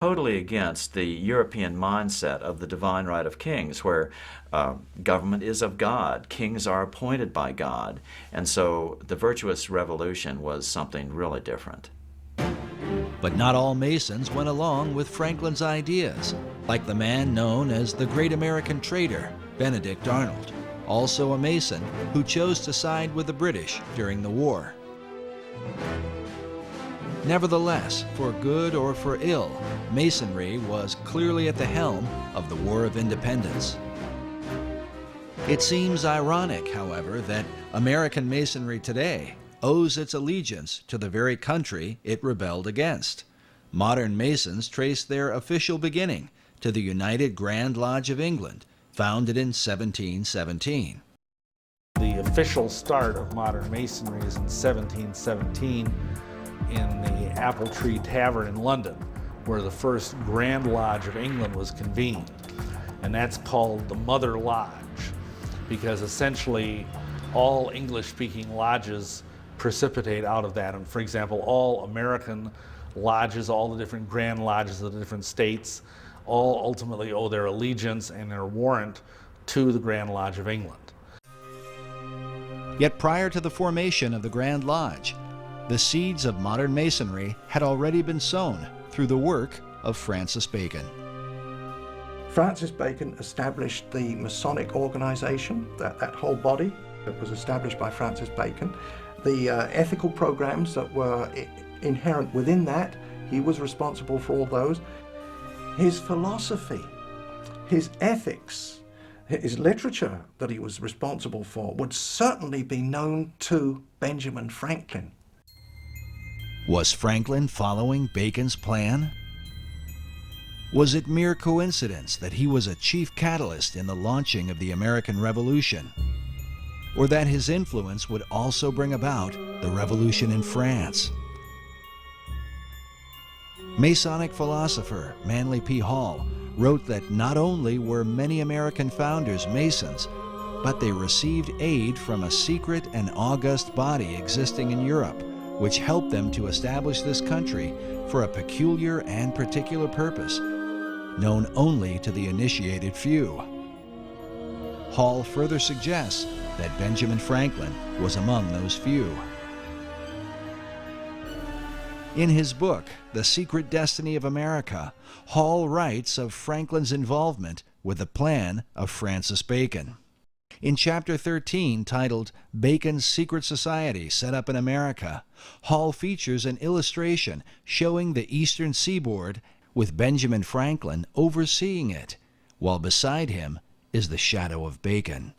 totally against the European mindset of the divine right of kings, where government is of God, kings are appointed by God, and so the virtuous revolution was something really different. But not all Masons went along with Franklin's ideas, like the man known as the Great American Trader, Benedict Arnold, also a Mason who chose to side with the British during the war. Nevertheless, for good or for ill, Masonry was clearly at the helm of the War of Independence. It seems ironic, however, that American Masonry today owes its allegiance to the very country it rebelled against. Modern Masons trace their official beginning to the United Grand Lodge of England, founded in 1717. The official start of modern Masonry is in 1717 in the Apple Tree Tavern in London, where the first Grand Lodge of England was convened. And that's called the Mother Lodge, because essentially all English-speaking lodges precipitate out of that. And for example, all American lodges, all the different Grand Lodges of the different states, all ultimately owe their allegiance and their warrant to the Grand Lodge of England. Yet prior to the formation of the Grand Lodge, the seeds of modern Masonry had already been sown through the work of Francis Bacon. Francis Bacon established the Masonic organization, that whole body that was established by Francis Bacon. The ethical programs that were inherent within that, he was responsible for all those. His philosophy, his ethics, his literature that he was responsible for would certainly be known to Benjamin Franklin. Was Franklin following Bacon's plan? Was it mere coincidence that he was a chief catalyst in the launching of the American Revolution? Or that his influence would also bring about the revolution in France? Masonic philosopher Manly P. Hall wrote that not only were many American founders Masons, but they received aid from a secret and august body existing in Europe, which helped them to establish this country for a peculiar and particular purpose, known only to the initiated few. Hall further suggests that Benjamin Franklin was among those few. In his book, The Secret Destiny of America, Hall writes of Franklin's involvement with the plan of Francis Bacon. In Chapter 13, titled Bacon's Secret Society Set Up in America, Hall features an illustration showing the eastern seaboard with Benjamin Franklin overseeing it, while beside him is the shadow of Bacon.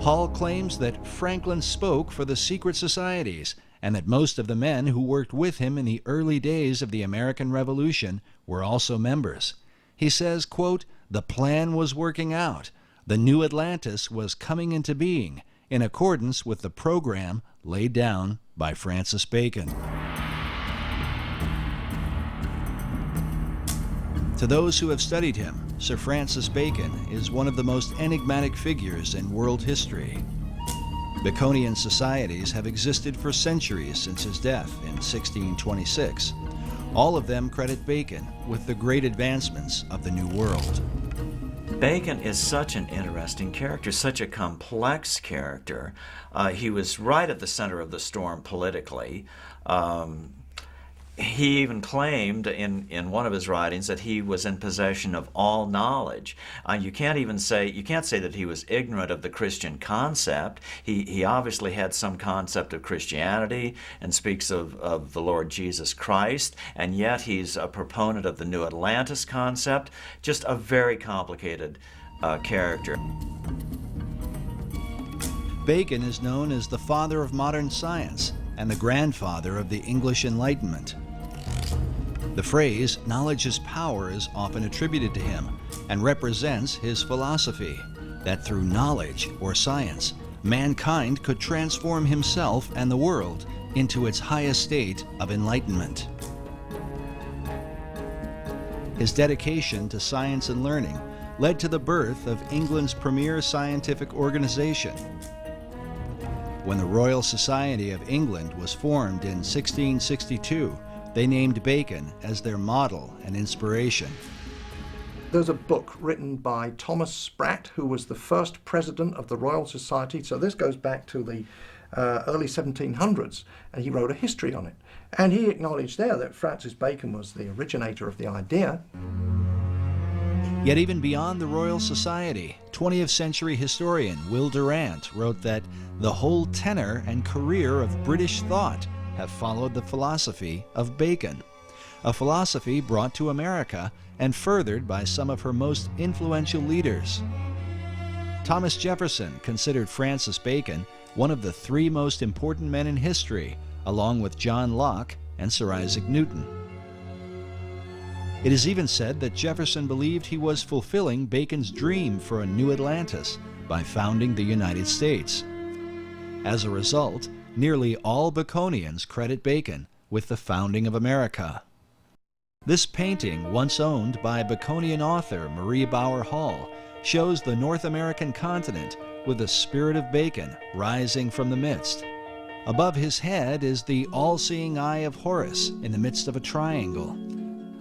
Hall claims that Franklin spoke for the secret societies and that most of the men who worked with him in the early days of the American Revolution were also members. He says, quote, "The plan was working out. The new Atlantis was coming into being in accordance with the program laid down by Francis Bacon." To those who have studied him, Sir Francis Bacon is one of the most enigmatic figures in world history. Baconian societies have existed for centuries since his death in 1626. All of them credit Bacon with the great advancements of the New World. Bacon is such an interesting character, such a complex character. He was right at the center of the storm politically. He even claimed in one of his writings that he was in possession of all knowledge. You can't say that he was ignorant of the Christian concept. He obviously had some concept of Christianity and speaks of the Lord Jesus Christ, and yet he's a proponent of the New Atlantis concept. Just a very complicated character. Bacon is known as the father of modern science and the grandfather of the English Enlightenment. The phrase, "knowledge is power," is often attributed to him and represents his philosophy, that through knowledge or science, mankind could transform himself and the world into its highest state of enlightenment. His dedication to science and learning led to the birth of England's premier scientific organization. When the Royal Society of England was formed in 1662, they named Bacon as their model and inspiration. There's a book written by Thomas Sprat, who was the first president of the Royal Society. So this goes back to the early 1700s, and he wrote a history on it. And he acknowledged there that Francis Bacon was the originator of the idea. Yet even beyond the Royal Society, 20th century historian Will Durant wrote that the whole tenor and career of British thought have followed the philosophy of Bacon, a philosophy brought to America and furthered by some of her most influential leaders. Thomas Jefferson considered Francis Bacon one of the three most important men in history, along with John Locke and Sir Isaac Newton. It is even said that Jefferson believed he was fulfilling Bacon's dream for a new Atlantis by founding the United States. As a result, nearly all Baconians credit Bacon with the founding of America. This painting, once owned by Baconian author Marie Bauer Hall, shows the North American continent with the spirit of Bacon rising from the midst. Above his head is the all-seeing eye of Horus in the midst of a triangle,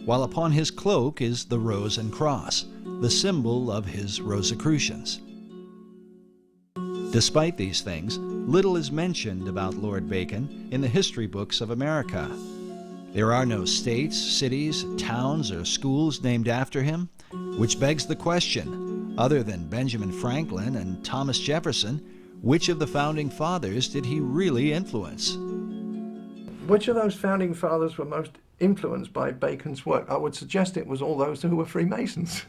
while upon his cloak is the rose and cross, the symbol of his Rosicrucians. Despite these things, little is mentioned about Lord Bacon in the history books of America. There are no states, cities, towns, or schools named after him, which begs the question, other than Benjamin Franklin and Thomas Jefferson, which of the founding fathers did he really influence? Which of those founding fathers were most influenced by Bacon's work? I would suggest it was all those who were Freemasons.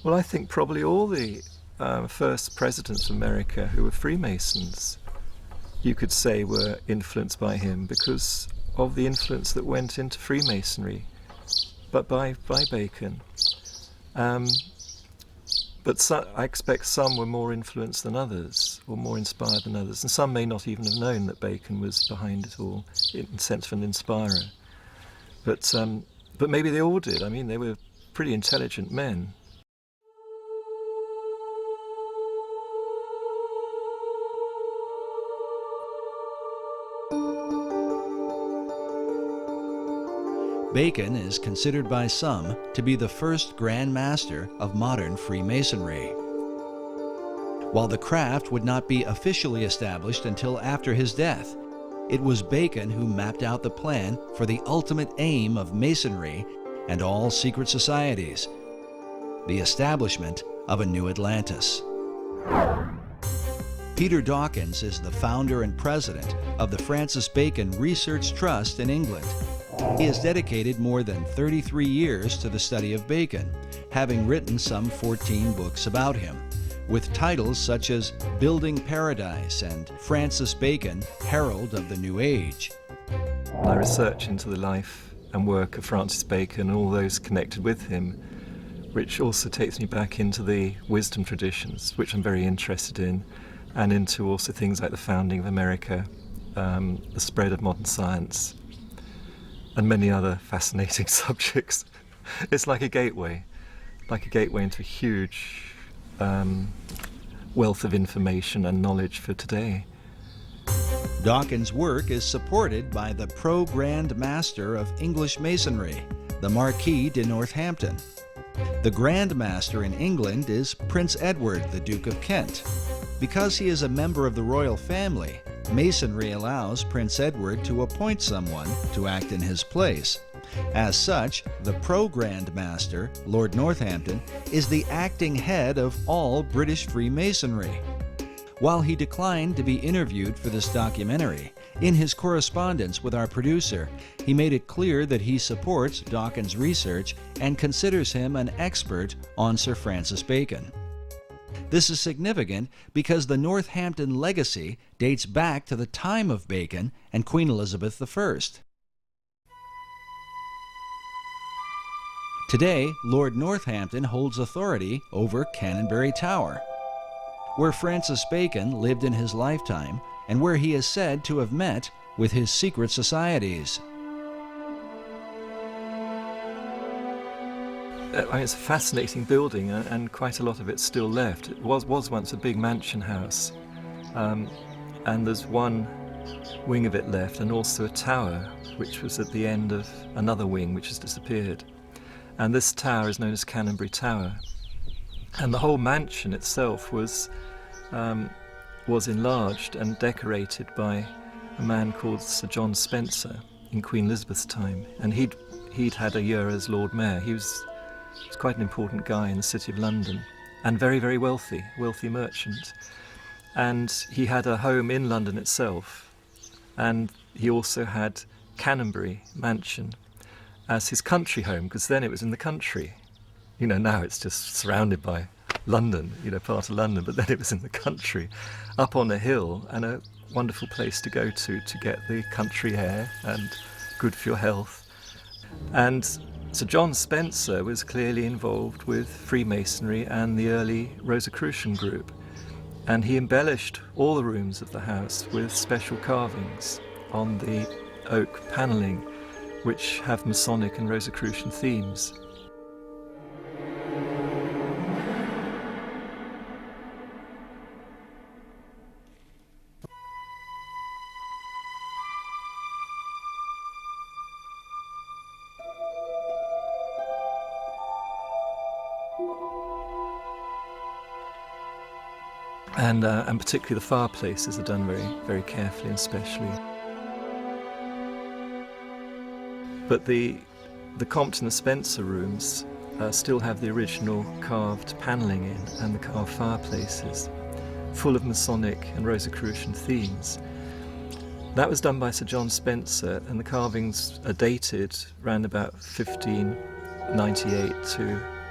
Well, I think probably all the first presidents of America who were Freemasons, you could say, were influenced by him because of the influence that went into Freemasonry, but by Bacon. But I expect some were more influenced than others, or more inspired than others, and some may not even have known that Bacon was behind it all, in the sense of an inspirer. But maybe they all did. I mean, they were pretty intelligent men. Bacon is considered by some to be the first Grand Master of modern Freemasonry. While the craft would not be officially established until after his death, it was Bacon who mapped out the plan for the ultimate aim of Masonry and all secret societies, the establishment of a new Atlantis. Peter Dawkins is the founder and president of the Francis Bacon Research Trust in England. He has dedicated more than 33 years to the study of Bacon, having written some 14 books about him, with titles such as Building Paradise and Francis Bacon, Herald of the New Age. My research into the life and work of Francis Bacon and all those connected with him, which also takes me back into the wisdom traditions, which I'm very interested in, and into also things like the founding of America, the spread of modern science, and many other fascinating subjects. It's like a gateway into a huge wealth of information and knowledge for today. Dawkins' work is supported by the Pro-Grand Master of English Masonry, the Marquis de Northampton. The Grand Master in England is Prince Edward, the Duke of Kent. Because he is a member of the royal family, Masonry allows Prince Edward to appoint someone to act in his place. As such, the Pro-Grand Master, Lord Northampton, is the acting head of all British Freemasonry. While he declined to be interviewed for this documentary, in his correspondence with our producer, he made it clear that he supports Dawkins' research and considers him an expert on Sir Francis Bacon. This is significant because the Northampton legacy dates back to the time of Bacon and Queen Elizabeth I. Today, Lord Northampton holds authority over Canonbury Tower, where Francis Bacon lived in his lifetime and where he is said to have met with his secret societies. It's a fascinating building, and quite a lot of it's still left. It was once a big mansion house, And there's one wing of it left, and also a tower, which was at the end of another wing, which has disappeared. And this tower is known as Canonbury Tower. And the whole mansion itself was enlarged and decorated by a man called Sir John Spencer in Queen Elizabeth's time. And he'd had a year as Lord Mayor. He was quite an important guy in the City of London, and very, very wealthy merchant. And he had a home in London itself, and he also had Canonbury Mansion as his country home, because then it was in the country. Now it's just surrounded by London, part of London, but then it was in the country, up on a hill, and a wonderful place to go to get the country air and good for your health. And Sir John Spencer was clearly involved with Freemasonry and the early Rosicrucian group, and he embellished all the rooms of the house with special carvings on the oak panelling, which have Masonic and Rosicrucian themes. And particularly the fireplaces are done very, very carefully and specially. But the Compton and Spencer rooms still have the original carved panelling in, and the carved fireplaces, full of Masonic and Rosicrucian themes. That was done by Sir John Spencer, and the carvings are dated around about 1598 to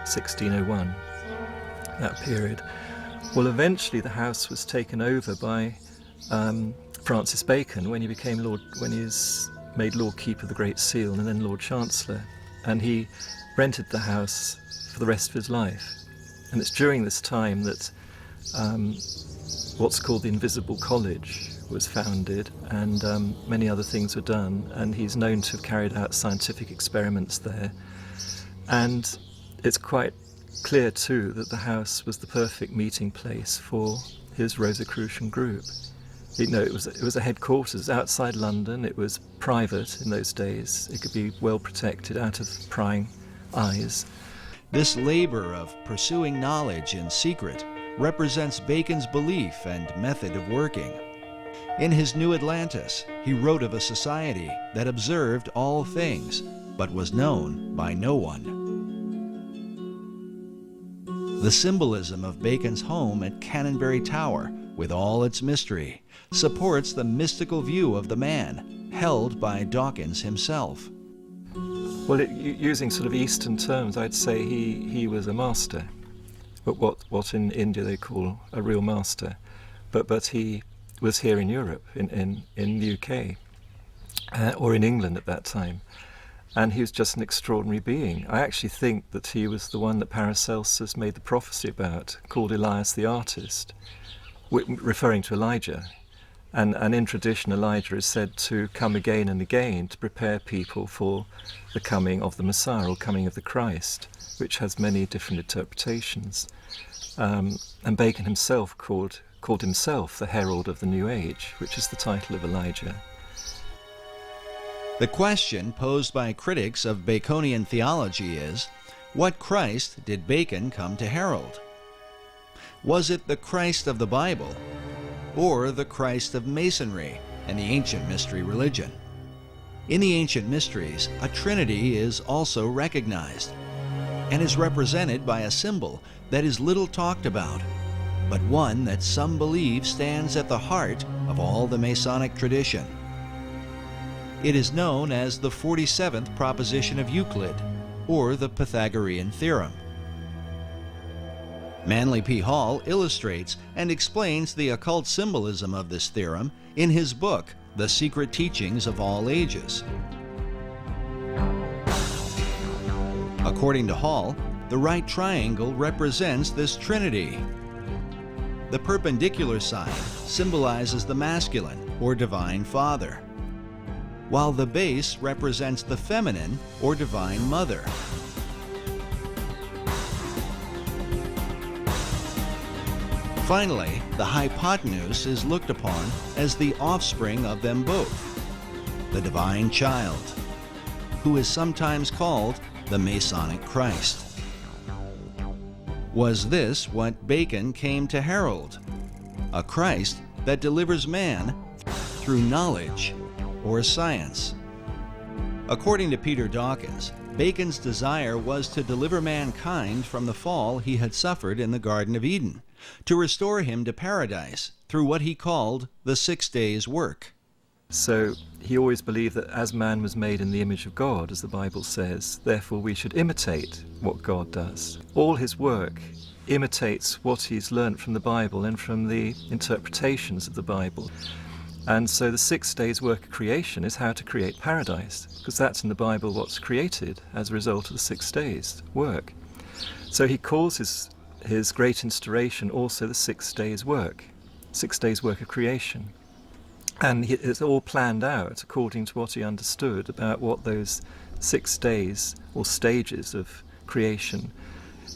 1601, that period. Well, eventually the house was taken over by Francis Bacon when he was made Lord Keeper of the Great Seal and then Lord Chancellor, and he rented the house for the rest of his life. And it's during this time that what's called the Invisible College was founded, and many other things were done, and he's known to have carried out scientific experiments there. And it's quite clear too that the house was the perfect meeting place for his Rosicrucian group. It was a headquarters outside London. It was private in those days. It could be well protected out of prying eyes. This labor of pursuing knowledge in secret represents Bacon's belief and method of working. In his New Atlantis, he wrote of a society that observed all things, but was known by no one. The symbolism of Bacon's home at Canonbury Tower, with all its mystery, supports the mystical view of the man, held by Dawkins himself. Well, using sort of Eastern terms, I'd say he was a master, but what in India they call a real master. But he was here in Europe, in the UK, or in England at that time. And he was just an extraordinary being. I actually think that he was the one that Paracelsus made the prophecy about, called Elias the Artist, referring to Elijah. And in tradition, Elijah is said to come again and again to prepare people for the coming of the Messiah, or coming of the Christ, which has many different interpretations. And Bacon himself called himself the herald of the New Age, which is the title of Elijah. The question posed by critics of Baconian theology is, what Christ did Bacon come to herald? Was it the Christ of the Bible, or the Christ of Masonry and the ancient mystery religion? In the ancient mysteries, a trinity is also recognized, and is represented by a symbol that is little talked about, but one that some believe stands at the heart of all the Masonic tradition. It is known as the 47th proposition of Euclid, or the Pythagorean theorem. Manly P. Hall illustrates and explains the occult symbolism of this theorem in his book, The Secret Teachings of All Ages. According to Hall, the right triangle represents this trinity. The perpendicular side symbolizes the masculine, or divine father, while the base represents the feminine, or divine mother. Finally, the hypotenuse is looked upon as the offspring of them both, the divine child, who is sometimes called the Masonic Christ. Was this what Bacon came to herald? A Christ that delivers man through knowledge or science? According to Peter Dawkins, Bacon's desire was to deliver mankind from the fall he had suffered in the Garden of Eden, to restore him to paradise through what he called the 6 days' work. So he always believed that as man was made in the image of God, as the Bible says, therefore we should imitate what God does. All his work imitates what he's learnt from the Bible and from the interpretations of the Bible. And so the 6 days' work of creation is how to create paradise, because that's in the Bible what's created as a result of the 6 days' work. So he calls his great instauration also the 6 days' work, 6 days' work of creation. And it's all planned out according to what he understood about what those 6 days or stages of creation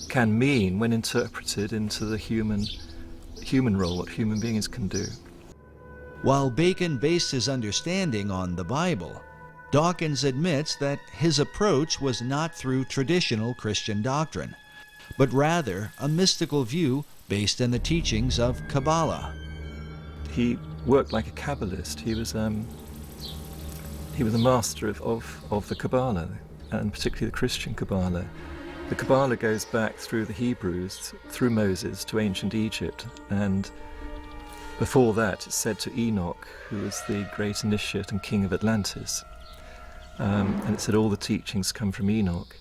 can mean when interpreted into the human role, what human beings can do. While Bacon based his understanding on the Bible, Dawkins admits that his approach was not through traditional Christian doctrine, but rather a mystical view based in the teachings of Kabbalah. He worked like a Kabbalist. He was a master of the Kabbalah, and particularly the Christian Kabbalah. The Kabbalah goes back through the Hebrews, through Moses, to ancient Egypt, and before that it's said to Enoch, who was the great initiate and king of Atlantis. And it said all the teachings come from Enoch,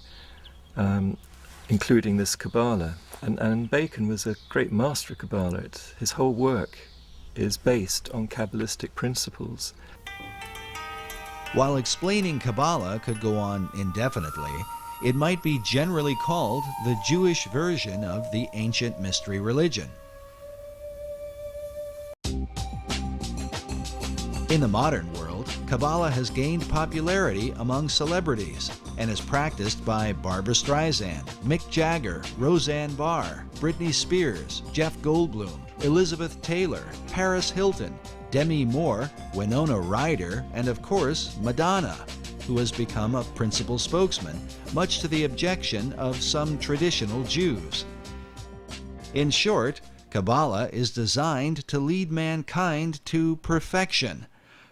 including this Kabbalah. And Bacon was a great master of Kabbalah. His whole work is based on Kabbalistic principles. While explaining Kabbalah could go on indefinitely, it might be generally called the Jewish version of the ancient mystery religion. In the modern world, Kabbalah has gained popularity among celebrities and is practiced by Barbra Streisand, Mick Jagger, Roseanne Barr, Britney Spears, Jeff Goldblum, Elizabeth Taylor, Paris Hilton, Demi Moore, Winona Ryder, and of course Madonna, who has become a principal spokesman, much to the objection of some traditional Jews. In short, Kabbalah is designed to lead mankind to perfection,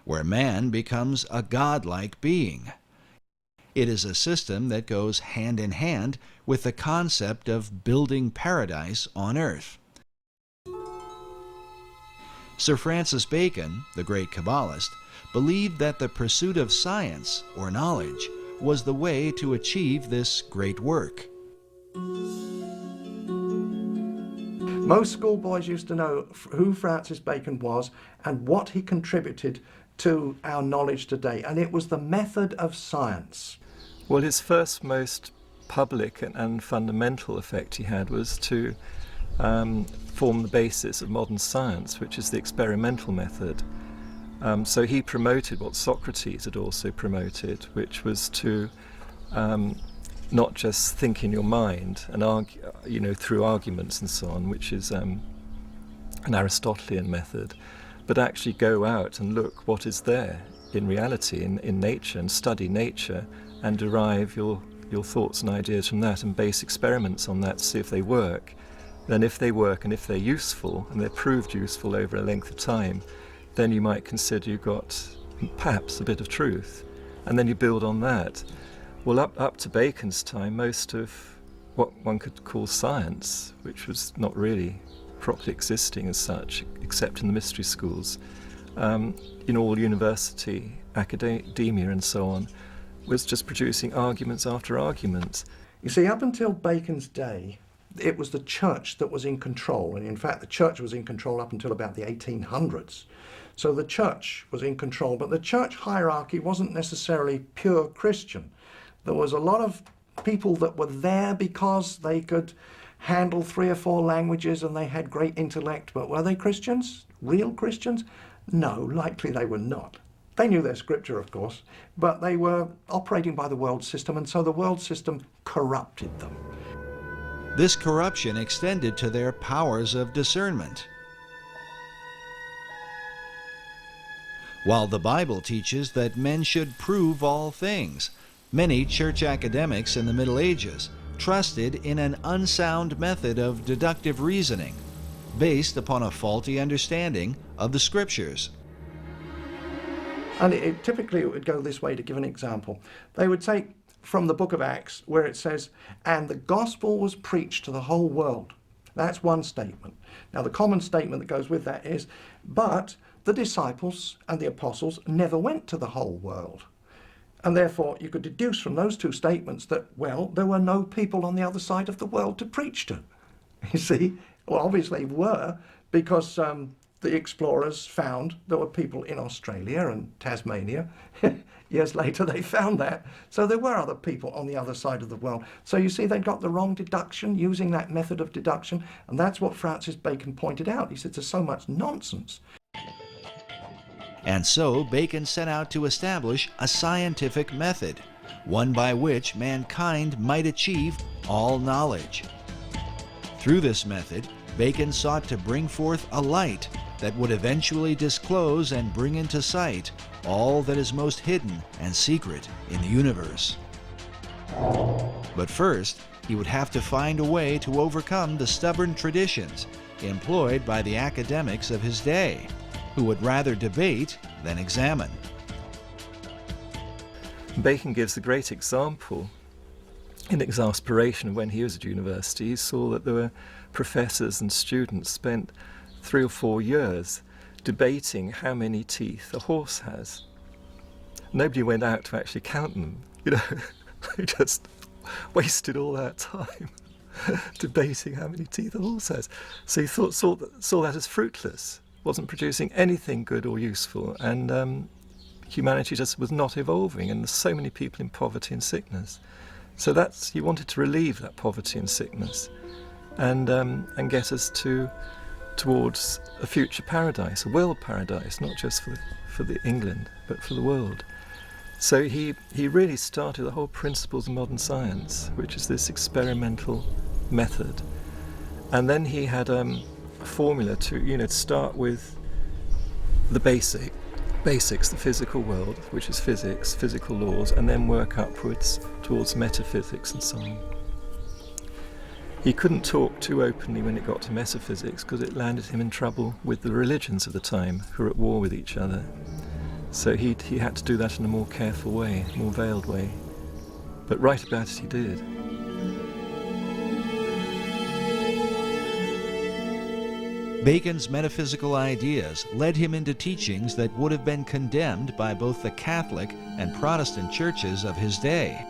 where man becomes a godlike being. It is a system that goes hand in hand with the concept of building paradise on earth. Sir Francis Bacon, the great Kabbalist, believed that the pursuit of science, or knowledge, was the way to achieve this great work. Most schoolboys used to know who Francis Bacon was and what he contributed to our knowledge today, and it was the method of science. Well, his first most public and fundamental effect he had was to form the basis of modern science, which is the experimental method. So he promoted what Socrates had also promoted, which was to not just think in your mind and argue, through arguments and so on, which is an Aristotelian method, but actually go out and look what is there in reality, in nature, and study nature and derive your thoughts and ideas from that and base experiments on that to see if they work. Then if they work and if they're useful and they're proved useful over a length of time, then you might consider you've got perhaps a bit of truth, and then you build on that. Well, up to Bacon's time, most of what one could call science, which was not really properly existing as such, except in the mystery schools, in all university, academia and so on, was just producing arguments after arguments. You see, up until Bacon's day, it was the church that was in control, and in fact the church was in control up until about the 1800s. So the church was in control, but the church hierarchy wasn't necessarily pure Christian. There was a lot of people that were there because they could handle 3 or 4 languages and they had great intellect, but were they Christians? Real Christians? No, likely they were not. They knew their scripture, of course, but they were operating by the world system, and so the world system corrupted them. This corruption extended to their powers of discernment While the Bible teaches that men should prove all things, many church academics in the Middle Ages trusted in an unsound method of deductive reasoning based upon a faulty understanding of the Scriptures. And typically it would go this way, to give an example. They would take from the book of Acts where it says, and the gospel was preached to the whole world. That's one statement. Now the common statement that goes with that is, but the disciples and the apostles never went to the whole world. And therefore you could deduce from those two statements that, well, there were no people on the other side of the world to preach to. You see, well, obviously were, because the explorers found there were people in Australia and Tasmania. Years later they found that. So there were other people on the other side of the world. So you see, they got the wrong deduction using that method of deduction. And that's what Francis Bacon pointed out. He said there's so much nonsense. And so Bacon set out to establish a scientific method, one by which mankind might achieve all knowledge. Through this method, Bacon sought to bring forth a light that would eventually disclose and bring into sight all that is most hidden and secret in the universe. But first, he would have to find a way to overcome the stubborn traditions employed by the academics of his day, who would rather debate than examine. Bacon gives a great example in exasperation. When he was at university, he saw that there were professors and students spent 3 or 4 years debating how many teeth a horse has. Nobody went out to actually count them, They just wasted all that time debating how many teeth a horse has. So he saw that as fruitless, wasn't producing anything good or useful, and humanity just was not evolving, and there's so many people in poverty and sickness. So he wanted to relieve that poverty and sickness and get us towards a future paradise, a world paradise, not just for the England, but for the world. So he really started the whole principles of modern science, which is this experimental method. And then he had a formula to start with the basics, the physical world, which is physics, physical laws, and then work upwards towards metaphysics and so on. He couldn't talk too openly when it got to metaphysics because it landed him in trouble with the religions of the time, who were at war with each other. So he had to do that in a more careful way, more veiled way. But right about it he did. Bacon's metaphysical ideas led him into teachings that would have been condemned by both the Catholic and Protestant churches of his day.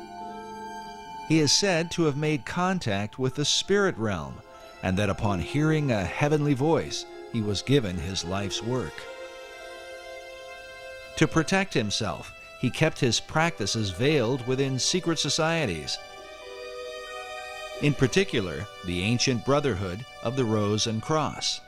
He is said to have made contact with the spirit realm, and that upon hearing a heavenly voice, he was given his life's work. To protect himself, he kept his practices veiled within secret societies, in particular, the ancient Brotherhood of the Rose and Cross.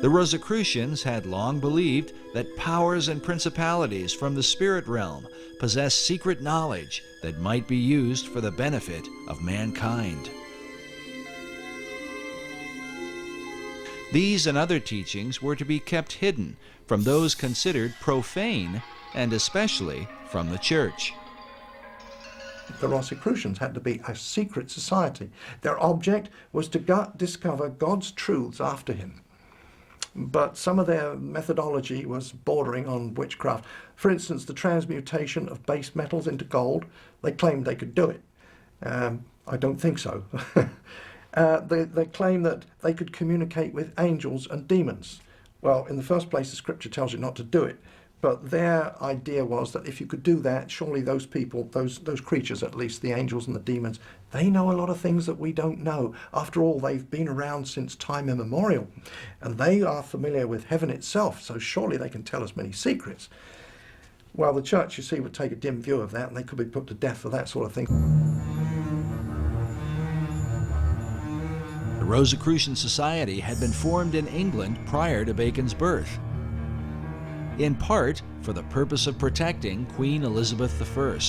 The Rosicrucians had long believed that powers and principalities from the spirit realm possessed secret knowledge that might be used for the benefit of mankind. These and other teachings were to be kept hidden from those considered profane, and especially from the church. The Rosicrucians had to be a secret society. Their object was to discover God's truths after him. But some of their methodology was bordering on witchcraft. For instance, the transmutation of base metals into gold, they claimed they could do it. I don't think so. They claim that they could communicate with angels and demons. Well, in the first place, the scripture tells you not to do it. But their idea was that if you could do that, surely those people, those creatures at least, the angels and the demons, they know a lot of things that we don't know. After all, they've been around since time immemorial, and they are familiar with heaven itself, so surely they can tell us many secrets. Well, the church, you see, would take a dim view of that, and they could be put to death for that sort of thing. The Rosicrucian Society had been formed in England prior to Bacon's birth, in part for the purpose of protecting Queen Elizabeth I.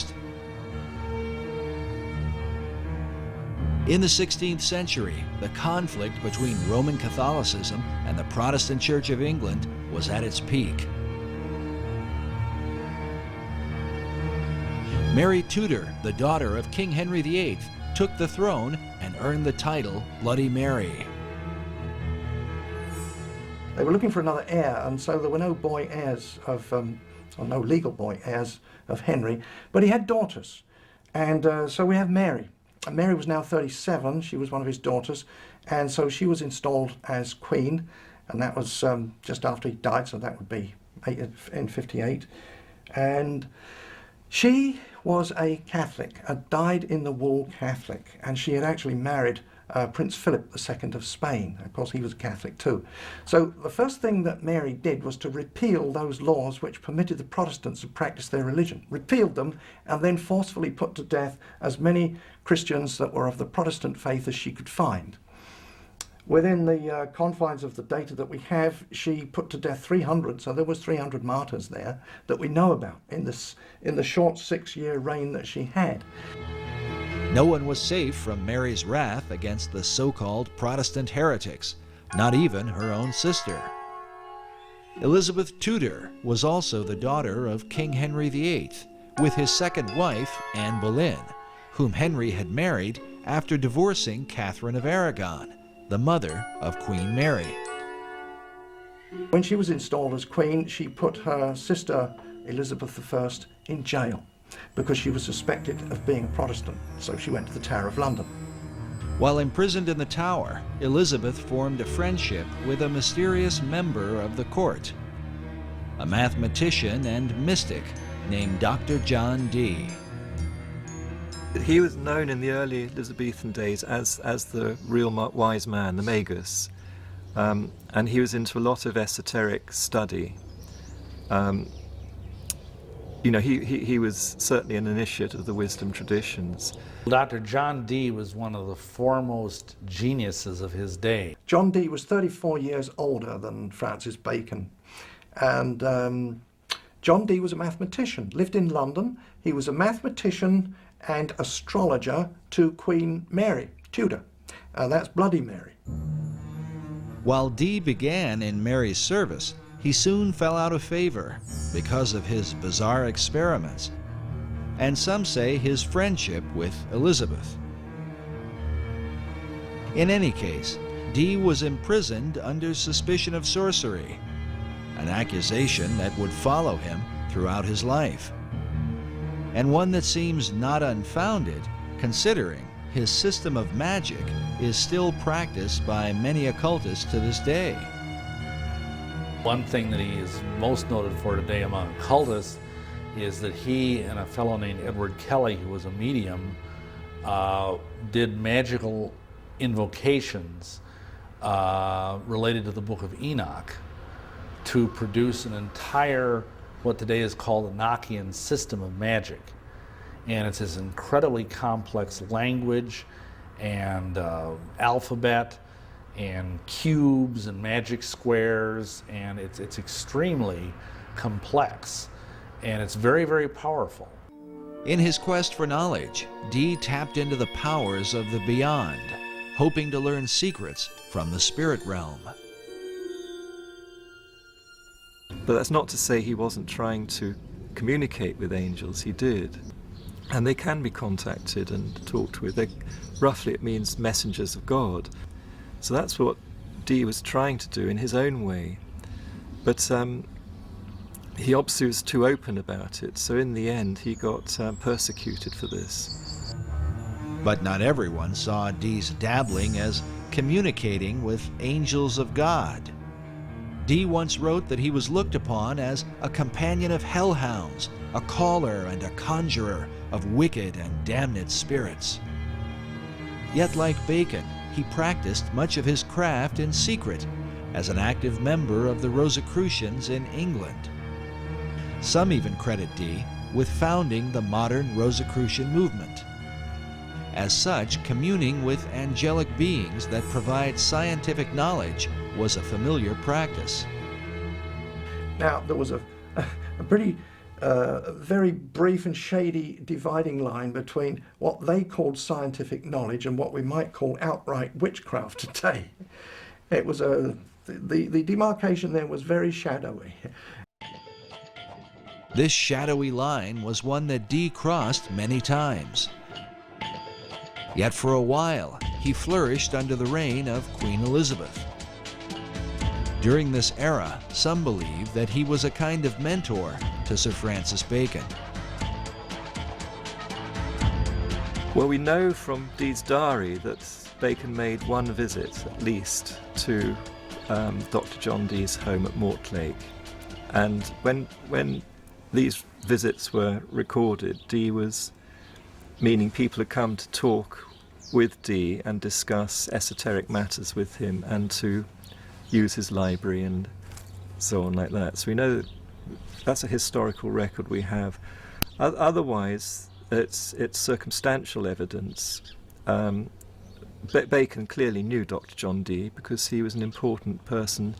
In the 16th century, the conflict between Roman Catholicism and the Protestant Church of England was at its peak. Mary Tudor, the daughter of King Henry VIII, took the throne and earned the title Bloody Mary. They were looking for another heir, and so there were no boy heirs of, or no legal boy heirs of Henry, but he had daughters. And so we have Mary. And Mary was now 37, she was one of his daughters, and so she was installed as queen, and that was just after he died, so that would be in 58. And she was a Catholic, a dyed-in-the-wool Catholic, and she had actually married Prince Philip II of Spain. Of course, he was a Catholic too. So the first thing that Mary did was to repeal those laws which permitted the Protestants to practice their religion. Repealed them and then forcefully put to death as many Christians that were of the Protestant faith as she could find. Within the confines of the data that we have, she put to death 300, so there was 300 martyrs there that we know about in the short 6-year reign that she had. No one was safe from Mary's wrath against the so-called Protestant heretics, not even her own sister. Elizabeth Tudor was also the daughter of King Henry VIII, with his second wife, Anne Boleyn, whom Henry had married after divorcing Catherine of Aragon, the mother of Queen Mary. When she was installed as queen, she put her sister Elizabeth I in jail because she was suspected of being a Protestant, so she went to the Tower of London. While imprisoned in the Tower, Elizabeth formed a friendship with a mysterious member of the court, a mathematician and mystic named Dr. John Dee. He was known in the early Elizabethan days as the real wise man, the magus, and he was into a lot of esoteric study. You know, he was certainly an initiate of the wisdom traditions. Dr. John Dee was one of the foremost geniuses of his day. John Dee was 34 years older than Francis Bacon, and John Dee was a mathematician, lived in London. He was a mathematician and astrologer to Queen Mary Tudor, and that's Bloody Mary. While Dee began in Mary's service, he soon fell out of favor because of his bizarre experiments, and some say his friendship with Elizabeth. In any case, Dee was imprisoned under suspicion of sorcery, an accusation that would follow him throughout his life, and one that seems not unfounded considering his system of magic is still practiced by many occultists to this day. One thing that he is most noted for today among occultists is that he and a fellow named Edward Kelly, who was a medium, did magical invocations related to the Book of Enoch to produce an entire, what today is called a Enochian system of magic. And it's this incredibly complex language and alphabet and cubes and magic squares, and it's extremely complex, and it's very, very powerful. In his quest for knowledge, Dee tapped into the powers of the beyond, hoping to learn secrets from the spirit realm. But that's not to say he wasn't trying to communicate with angels. He did. And they can be contacted and talked with. Roughly it means messengers of God. So that's what Dee was trying to do in his own way. But he obviously was too open about it, so in the end he got persecuted for this. But not everyone saw Dee's dabbling as communicating with angels of God. Dee once wrote that he was looked upon as a companion of hellhounds, a caller and a conjurer of wicked and damned spirits. Yet like Bacon, he practiced much of his craft in secret as an active member of the Rosicrucians in England. Some even credit Dee with founding the modern Rosicrucian movement. As such, communing with angelic beings that provide scientific knowledge was a familiar practice. Now, there was a pretty very brief and shady dividing line between what they called scientific knowledge and what we might call outright witchcraft today. It was a The demarcation there was very shadowy. This shadowy line was one that Dee crossed many times. Yet for a while, he flourished under the reign of Queen Elizabeth. During this era, some believe that he was a kind of mentor to Sir Francis Bacon. Well, we know from Dee's diary that Bacon made one visit, at least, to Dr. John Dee's home at Mortlake. And when these visits were recorded, Dee was, meaning people had come to talk with Dee and discuss esoteric matters with him and to use his library and so on like that. So we know that that's a historical record we have. Otherwise, it's circumstantial evidence. Bacon clearly knew Dr. John Dee because he was an important person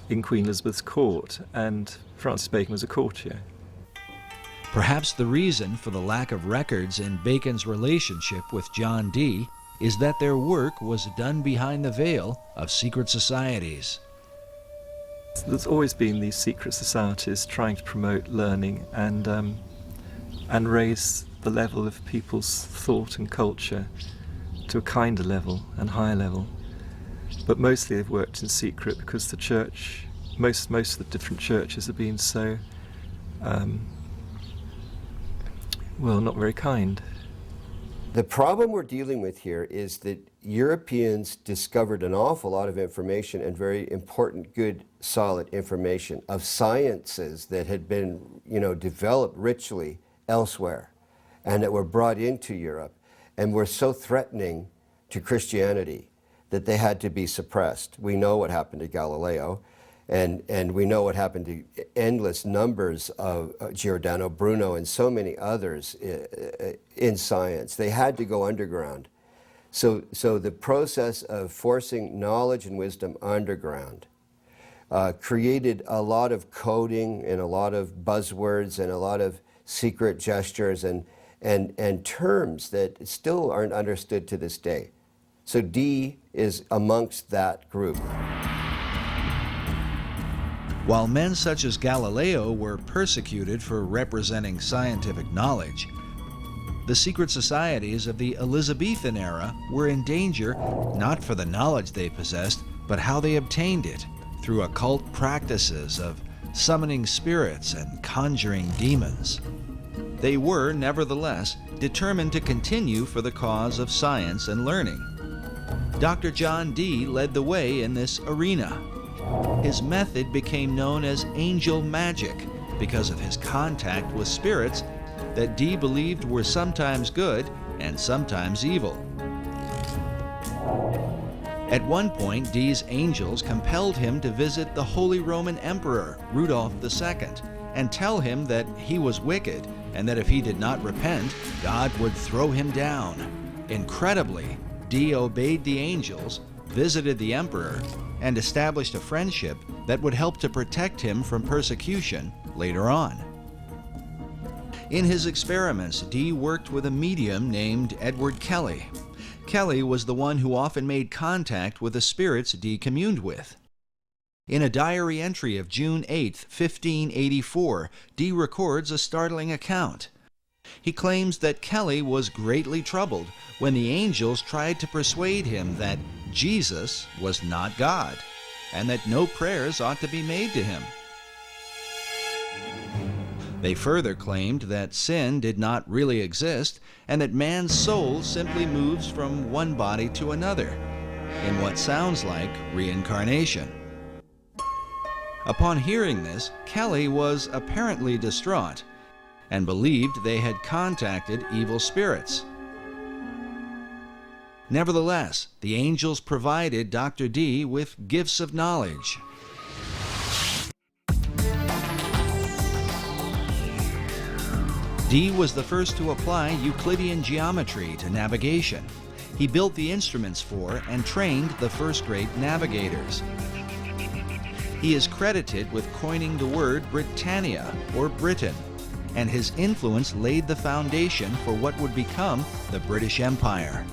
in Queen Elizabeth's court, and Francis Bacon was a courtier. Perhaps the reason for the lack of records in Bacon's relationship with John Dee is that their work was done behind the veil of secret societies. There's always been these secret societies trying to promote learning and raise the level of people's thought and culture to a kinder level and higher level. But mostly they've worked in secret because the church, most of the different churches have been so, well, not very kind. The problem we're dealing with here is that Europeans discovered an awful lot of information, and very important, good, solid information of sciences that had been, developed richly elsewhere and that were brought into Europe and were so threatening to Christianity that they had to be suppressed. We know what happened to Galileo, and we know what happened to endless numbers of Giordano Bruno and so many others in science. They had to go underground. So the process of forcing knowledge and wisdom underground created a lot of coding and a lot of buzzwords and a lot of secret gestures and terms that still aren't understood to this day. So Dee is amongst that group. While men such as Galileo were persecuted for representing scientific knowledge, the secret societies of the Elizabethan era were in danger not for the knowledge they possessed, but how they obtained it through occult practices of summoning spirits and conjuring demons. They were, nevertheless, determined to continue for the cause of science and learning. Dr. John Dee led the way in this arena. His method became known as angel magic because of his contact with spirits that Dee believed were sometimes good and sometimes evil. At one point, Dee's angels compelled him to visit the Holy Roman Emperor, Rudolph II, and tell him that he was wicked and that if he did not repent, God would throw him down. Incredibly, Dee obeyed the angels, visited the emperor, and established a friendship that would help to protect him from persecution later on. In his experiments, Dee worked with a medium named Edward Kelly. Kelly was the one who often made contact with the spirits Dee communed with. In a diary entry of June 8, 1584, Dee records a startling account. He claims that Kelly was greatly troubled when the angels tried to persuade him that Jesus was not God, and that no prayers ought to be made to him. They further claimed that sin did not really exist, and that man's soul simply moves from one body to another, in what sounds like reincarnation. Upon hearing this, Kelly was apparently distraught, and believed they had contacted evil spirits. Nevertheless, the angels provided Dr. Dee with gifts of knowledge. Dee was the first to apply Euclidean geometry to navigation. He built the instruments for and trained the first great navigators. He is credited with coining the word Britannia, or Britain, and his influence laid the foundation for what would become the British Empire.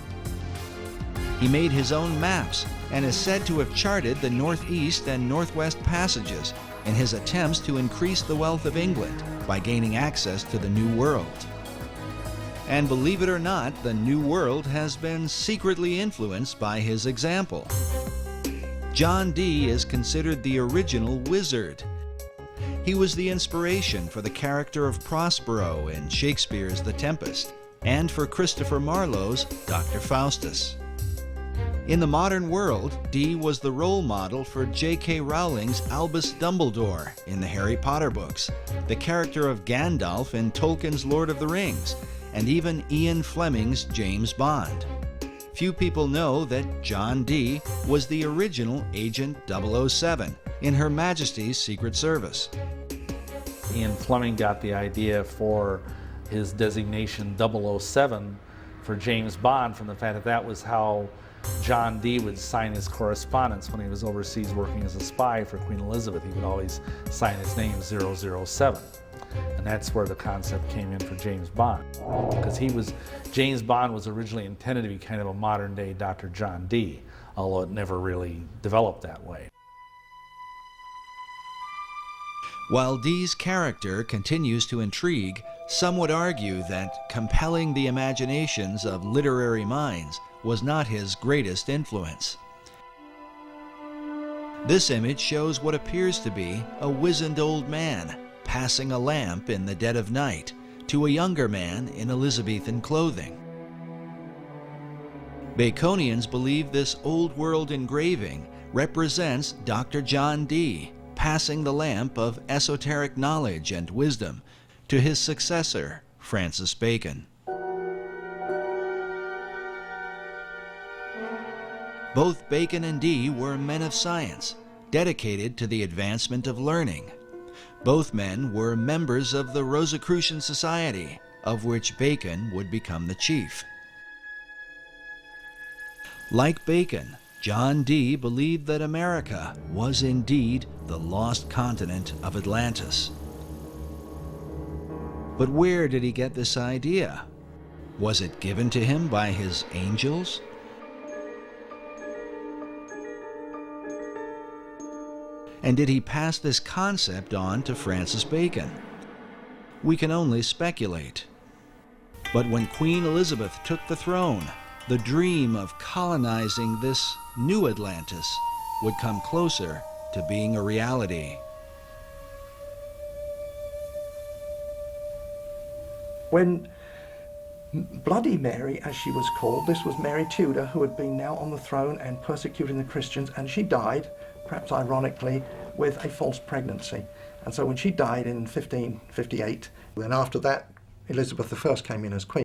He made his own maps and is said to have charted the northeast and northwest passages in his attempts to increase the wealth of England by gaining access to the New World. And believe it or not, the New World has been secretly influenced by his example. John Dee is considered the original wizard. He was the inspiration for the character of Prospero in Shakespeare's The Tempest, and for Christopher Marlowe's Dr. Faustus. In the modern world, Dee was the role model for J.K. Rowling's Albus Dumbledore in the Harry Potter books, the character of Gandalf in Tolkien's Lord of the Rings, and even Ian Fleming's James Bond. Few people know that John Dee was the original Agent 007 in Her Majesty's Secret Service. Ian Fleming got the idea for his designation 007 for James Bond from the fact that that was how John Dee would sign his correspondence when he was overseas working as a spy for Queen Elizabeth. He would always sign his name 007. And that's where the concept came in for James Bond. Because James Bond was originally intended to be kind of a modern day Dr. John Dee, although it never really developed that way. While Dee's character continues to intrigue, some would argue that compelling the imaginations of literary minds was not his greatest influence. This image shows what appears to be a wizened old man passing a lamp in the dead of night to a younger man in Elizabethan clothing. Baconians believe this old world engraving represents Dr. John Dee passing the lamp of esoteric knowledge and wisdom to his successor, Francis Bacon. Both Bacon and Dee were men of science, dedicated to the advancement of learning. Both men were members of the Rosicrucian Society, of which Bacon would become the chief. Like Bacon, John Dee believed that America was indeed the lost continent of Atlantis. But where did he get this idea? Was it given to him by his angels? And did he pass this concept on to Francis Bacon? We can only speculate. But when Queen Elizabeth took the throne, the dream of colonizing this new Atlantis would come closer to being a reality. When Bloody Mary, as she was called, this was Mary Tudor, who had been now on the throne and persecuting the Christians, and she died, perhaps ironically, with a false pregnancy. And so when she died in 1558, then after that, Elizabeth I came in as queen.